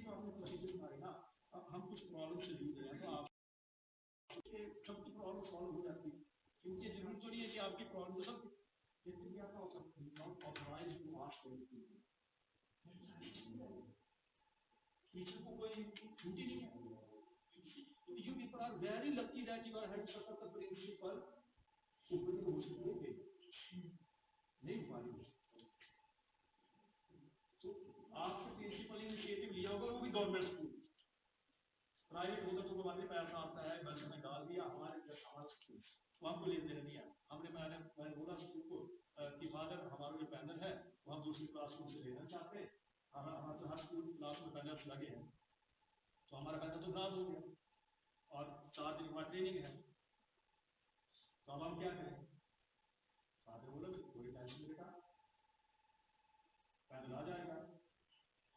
तो आपने कुछ चीजें बताई ना, अब हम कुछ प्रॉब्लम से जूझ रहे हैं तो आप सबकी प्रॉब्लम सॉल्व हो जाती है, क्योंकि जरूरत तो नहीं है कि आपकी प्रॉब्लम तो सब क्या हो सकती है, not authorized to ask teacher को कोई छुट्टी नहीं है. You people are very lucky that you are having such a principal ऊपर हो सकते थे नहीं हमारी. तो आपसे प्रिंसिपल इनिशिएटिव लिया होगा, वो भी गवर्नमेंट स्कूल. प्राइवेट होगा तो हमारे पैसा आता है, बस में डाल दिया, हमारा स्कूल तो हमको लेन देन नहीं है. मैंने बोला स्कूल को कि फादर हमारा जो पैनल है वो हम दूसरी क्लासरूम से लेना चाहते हैं. हमारा तो हर स्कूल क्लास में पैनल्स लगे हैं, तो हमारा पैनल तो खराब हो गया और 4 दिन बाद ट्रेनिंग है, तो अब हम क्या करें. फादर बोला कोई टेंशन बेटा, पैनल आ जाएगा.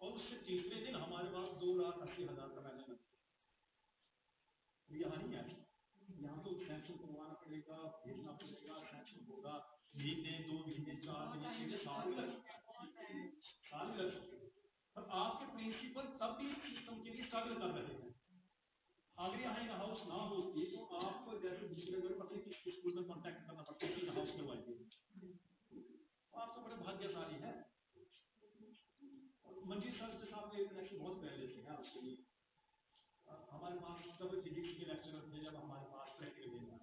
और उससे तीसरे दिन हमारे पास 2,80,000 का पैनल है. यहाँ नहीं है, यहाँ तो सैंक्शन करवाना पड़ेगा, भेजना पड़ेगा, सैंक्शन होगा, महीने 2 महीने 4 महीने साल लग सकते हैं. और आपके प्रिंसिपल तब भी सिस्टम के लिए स्ट्रगल कर रहे हैं. अगर यहाँ इन हाउस ना होती तो आपको जैसे दूसरे को पता है कि स्कूल में कॉन्टैक्ट करना पड़ता है इन हाउस में वाइफ. आप तो बड़े भाग्यशाली हैं. मंजीत सर से साहब के कनेक्शन बहुत पहले से है उसके लिए. हमारे पास तब फिजिक्स के लेक्चरर थे जब हमारे पास प्रैक्टिकल देना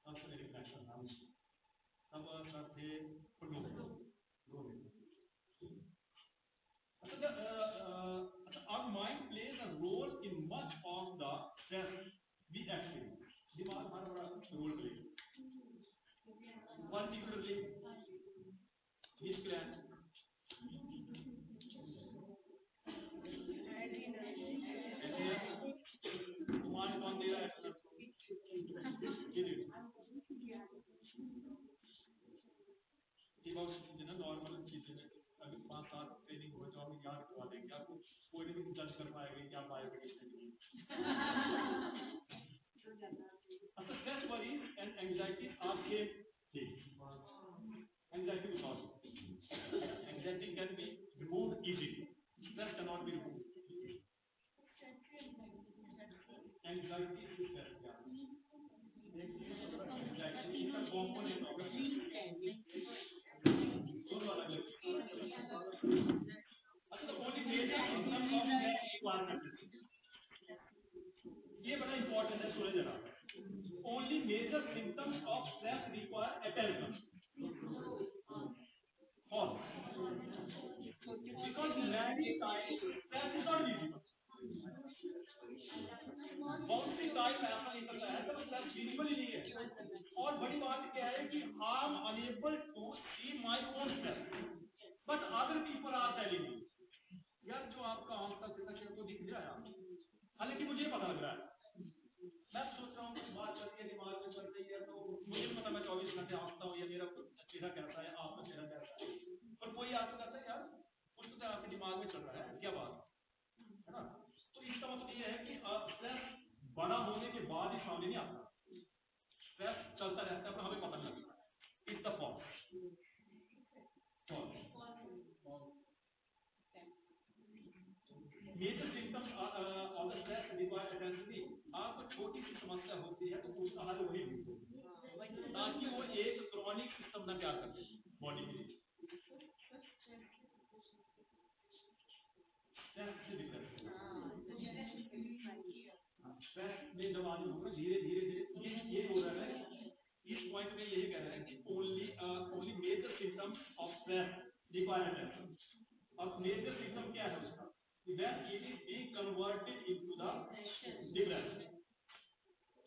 तब से मेरे कनेक्शन था उससे. तब सर थे Patole. Our mind plays a role in much of the stress we experience. दिमाग हमारा बड़ा role play. Particularly this gland. कौन कौन दे रहा है? नॉर्मल चीजें अगर 5 साल ट्रेनिंग हो जाओ याद करवा देंगे आपको, कोई नहीं जज कर पाएगा कि आप आए अच्छा. Stress worries and anxiety are same thing. Anxiety is not. Anxiety can be removed easily. Stress cannot be removed. Anxiety is stress. Anxiety is a component of stress. दोनों अलग अलग. अच्छा, only major symptoms of stress require. ये बड़ा important है, सुने जरा. Only major symptoms of stress require attention. False. Because many times stress is not visible. बहुत सी टाइम ऐसा निकलता है जब स्ट्रेस विजिबल ही नहीं है. और बड़ी बात क्या है कि I am unable to see my own stress but other people are telling me यार जो आपका आंख तक तक तो दिख रहा है, हालांकि मुझे पता लग रहा है. मैं सोच रहा हूँ कुछ बात चल रही है, दिमाग में चल रही है, तो मुझे पता मैं 24 घंटे हंसता हूँ या मेरा चेहरा कैसा है, आपका चेहरा कैसा है, पर कोई आके कहता है यार कुछ तो आपके दिमाग में चल रहा है, क्या बात है ना. तो इसका मतलब ये है कि स्ट्रेस बड़ा होने के बाद ही सामने नहीं आता. स्ट्रेस चलता रहता है पर हमें पता नहीं लगता. It's the false. Major symptoms of the stress require attention. आपको छोटी सी समस्या होती है तो उसका हल वही ढूंढो ताकि वो एक क्रॉनिक सिस्टम ना तैयार कर दे बॉडी के लिए. स्ट्रेस में जब आदमी होगा धीरे धीरे ये हो रहा है. इस पॉइंट में यही कह रहा है कि only major symptoms of stress require attention. अब मेजर सिम्टम क्या है उसका? when it is being converted into the depression.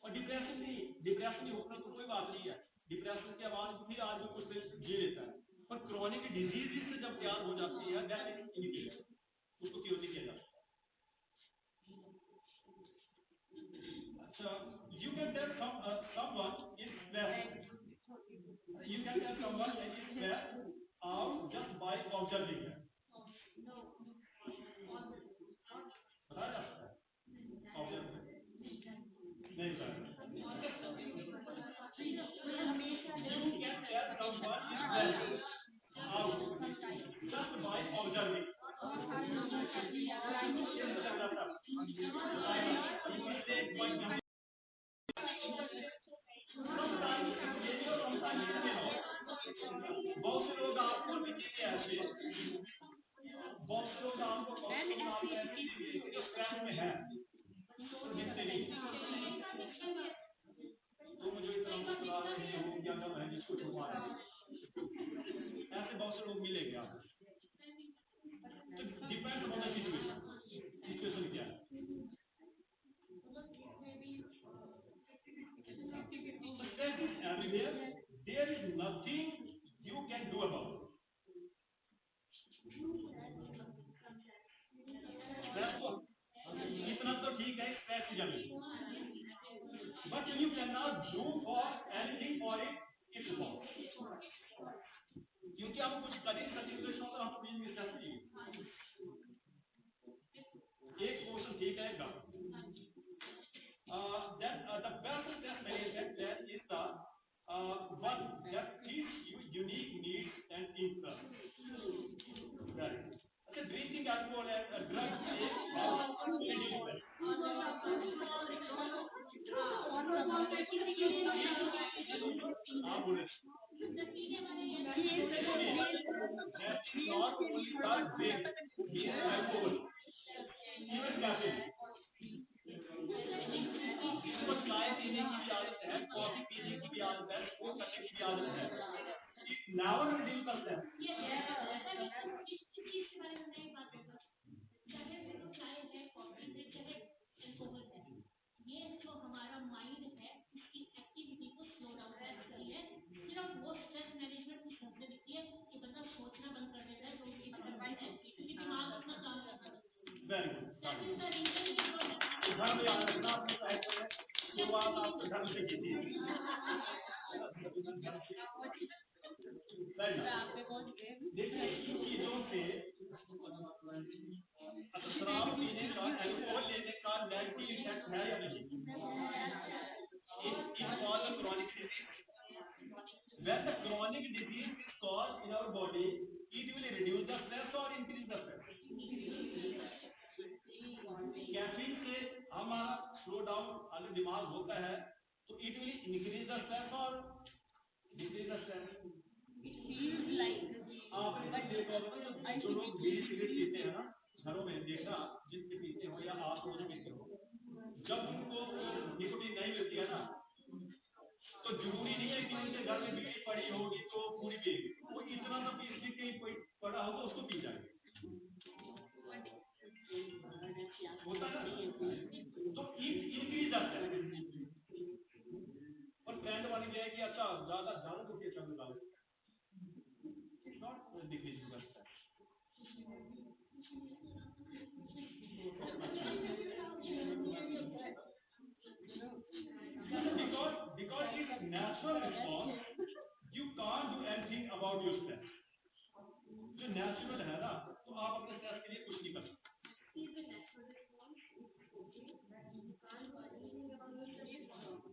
और डिप्रेशन होना तो कोई बात नहीं है. डिप्रेशन के बाद फिर आदमी कुछ दिन जी लेता है, पर क्रॉनिक डिजीज से जब तैयार हो जाती है दैट इज इनक्यूरेबल. उसको क्योर नहीं किया जाता. अच्छा, you can tell someone is stressed. You can tell someone that is stressed out just by observing them. बताया जा सकता है ऑब्जर्व नहीं sir. You can tell someone is stressed out just by observing. में है तो दिखते नहीं। तुम मुझे इतना मुस्कुरा रहे हो, क्या गम है जिसको छुपा रहे हो? ऐसे बहुत से लोग मिलेंगे आपको। तो depend on the situation, situation क्या है। Stress is everywhere. There is nothing you can do about it. इतना तो ठीक है, स्ट्रेस की जमीन, but you can not do for anything for it it's for, क्योंकि हम कुछ कर ही सकते तो इसका हम बीच में स्ट्रेस नहीं। एक पोर्शन ठीक है गम, then the best stress management plan is the one that fits your unique needs and interests. Right. Okay, drinking alcohol and drugs is not only the drink, he is alcohol, even caffeine. जिसको चाय पीने की भी आदत है, coffee पीने की भी आदत है, स्मोक करने की भी आदत है, इट नेवर रिडील करता है। ये जो हमारा माइंड है उसकी एक्टिविटी को स्लो डाउन करती है। सिर्फ वो स्ट्रेस मैनेजमेंट उस घर में दिखती है कि बंदा सोचना बंद कर देता है, तो उसकी दिमाग अपना काम करता है। Very good. घर में याद रखना, अपने साइड में शुरुआत आपके घर से की थी। देखिए इन चीजों से शराब पीने का, अल्कोहल लेने का नेगेटिव इफेक्ट है या नहीं? It causes chronic disease. When the chronic disease is caused in our body, it will reduce the stress or increase the stress. Caffeine से हमारा स्लो डाउन अगर दिमाग होता है तो it will increase the stress और डिक्रीज द स्ट्रेस। आपने देखा जो लोग बीड़ी सिगरेट पीते हैं ना, घरों में देखना जिनके पीते हो या आप खुद पीते हो, जब उनको निकोटीन नहीं मिलती है ना, तो जरूरी नहीं है कि उनके घर में बीड़ी पड़ी होगी तो पूरी पिएगी, वो इतना ना पी के कहीं कोई पड़ा होगा उसको पी जाएंगे, होता है। तो इंक्रीज आता है और ट्रेंड बन गया है कि अच्छा ज्यादा ज्यादा तो कैसा मिला है, not decreasing the stress. Because it's natural response, you can't do anything about your stress. जो नेचुरल है ना, तो आप अपने स्ट्रेस के लिए कुछ नहीं कर सकते।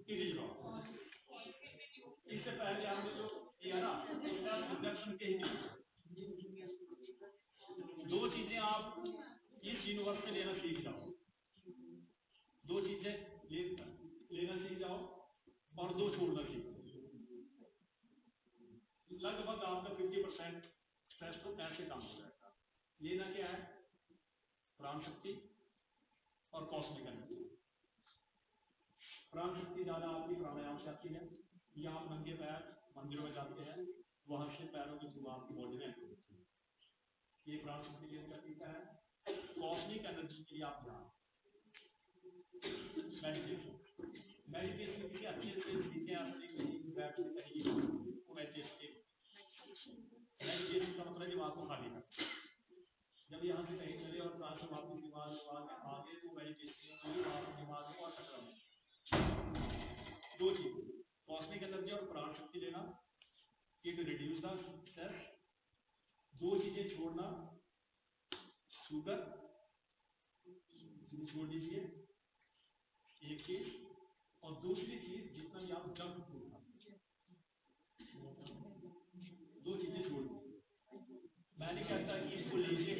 It is wrong. इससे पहले हमने जो किया ना, स्ट्रेस रिडक्शन के ही दो चीजें आप इस यूनिवर्स में लेना सीख जाओ, दो चीजें लेना सीख जाओ और दो छोड़ना सीख जाओ। लगभग आपका 50% स्ट्रेस तो ऐसे काम हो जाएगा। लेना क्या है? प्राण शक्ति और कॉस्मिक एनर्जी। प्राण शक्ति ज्यादा आपकी प्राणायाम से आती है, या आप नंगे पैर मंदिरों में जाते हैं, वहां से पैरों की धुआं आपकी बॉडी में होती है, ये प्राण शक्ति लेने का तरीका है। कॉस्मिक एनर्जी के लिए आप ध्यान, मेडिटेशन, मेडिटेशन के लिए अच्छे अच्छे तरीके आपने बैठ के करेंगे, वो मेडिटेशन का मतलब दिमाग को खाली करना। जब यहाँ से कहीं चले और प्राण से वापस दिमाग आगे तो मेडिटेशन दिमाग को और टकरा। दो चीज, कॉस्मिक एनर्जी और प्राण शक्ति लेना, इट रिड्यूस द स्ट्रेस। दो चीजें छोड़ना, शुगर छोड़ दीजिए एक चीज, और दूसरी चीज जितना भी आप जंक फूड खाते, दो चीजें छोड़ दीजिए। मैं नहीं कहता कि इसको लीजिए